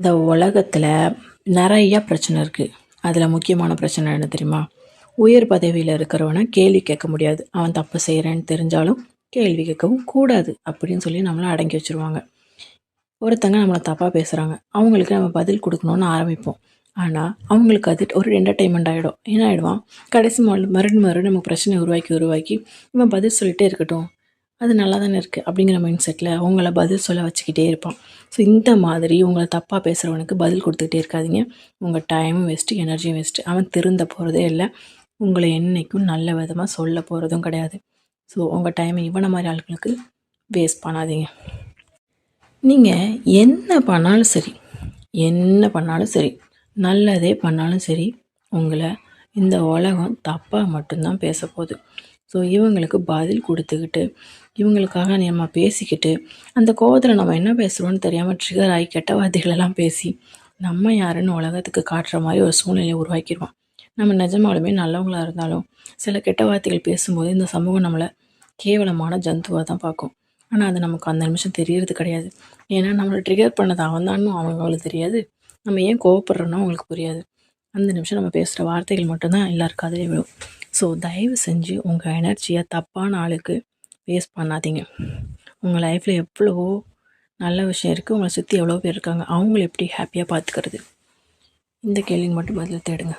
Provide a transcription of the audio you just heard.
இந்த உலகத்தில் நிறைய பிரச்சனை இருக்குது. அதில் முக்கியமான பிரச்சனை என்ன தெரியுமா? உயர் பதவியில் இருக்கிறவனை கேள்வி கேட்க முடியாது. அவன் தப்பு செய்கிறேன்னு தெரிஞ்சாலும் கேள்வி கேட்கவும் கூடாது அப்படின்னு சொல்லி நம்மளை அடங்கி வச்சுருவாங்க. ஒருத்தங்க நம்மளை தப்பாக பேசுகிறாங்க, அவங்களுக்கு நம்ம பதில் கொடுக்கணுன்னு ஆரம்பிப்போம். ஆனால் அவங்களுக்கு அது ஒரு என்டர்டெயின்மெண்ட் ஆகிடும். என்ன ஆகிடுவான், கடைசி மறுபடியும் நம்ம பிரச்சனை உருவாக்கி இவன் பதில் சொல்லிகிட்டே இருக்கட்டும், அது நல்லா தானே இருக்குது அப்படிங்கிற மைண்ட் செட்டில் அவங்கள பதில் சொல்ல வச்சுக்கிட்டே இருப்பான். ஸோ இந்த மாதிரி உங்களை தப்பாக பேசுகிறவனுக்கு பதில் கொடுத்துக்கிட்டே இருக்காதிங்க. உங்கள் டைமும் வேஸ்ட்டு, எனர்ஜியும் வேஸ்ட்டு. அவன் திருந்த போகிறதே இல்லை, உங்களை என்றைக்கும் நல்ல விதமாக சொல்ல போகிறதும் கிடையாது. ஸோ உங்கள் டைமை இவனை மாதிரி ஆட்களுக்கு வேஸ்ட் பண்ணாதீங்க. நீங்கள் என்ன பண்ணாலும் சரி, நல்லதே பண்ணாலும் சரி, உங்களை இந்த உலகம் தப்பாக மட்டும்தான் பேச போகுது. ஸோ இவங்களுக்கு பதில் கொடுத்துக்கிட்டு, இவங்களுக்காக நம்ம பேசிக்கிட்டு, அந்த கோவத்தில் நம்ம என்ன பேசுகிறோன்னு தெரியாமல் ட்ரிகர் ஆகி கெட்ட வார்த்தைகளெல்லாம் பேசி நம்ம யாருன்னு உலகத்துக்கு காட்டுற மாதிரி ஒரு சூழ்நிலையை உருவாக்கிடுவோம். நம்ம நிஜமாலுமே நல்லவங்களாக இருந்தாலும் சில கெட்ட வார்த்தைகள் பேசும்போது இந்த சமூகம் நம்மளை கேவலமான ஜந்துவாக தான் பார்க்கும். ஆனால் அது நமக்கு அந்த நிமிஷம் தெரியறது கிடையாது. ஏன்னா நம்மளை ட்ரிகர் பண்ணது அவன்தான்னு அவங்களுக்கு தெரியாது, நம்ம ஏன் கோவப்படுறோன்னா அவங்களுக்கு புரியாது. அந்த நிமிஷம் நம்ம பேசுகிற வார்த்தைகள் மட்டும்தான் எல்லாருக்கும் அதிலே விழும். ஸோ தயவு செஞ்சு உங்கள் எனர்ஜியை தப்பான ஆளுக்கு வேஸ்ட் பண்ணாதீங்க. உங்கள் லைஃப்பில் எவ்வளவோ நல்ல விஷயம் இருக்குது, உங்களை சுற்றி எவ்வளோ பேர் இருக்காங்க, அவங்கள எப்படி ஹாப்பியாக பார்த்துக்கிறது, இந்த கேள்விக்கு மட்டும் பதில் தேடுங்க.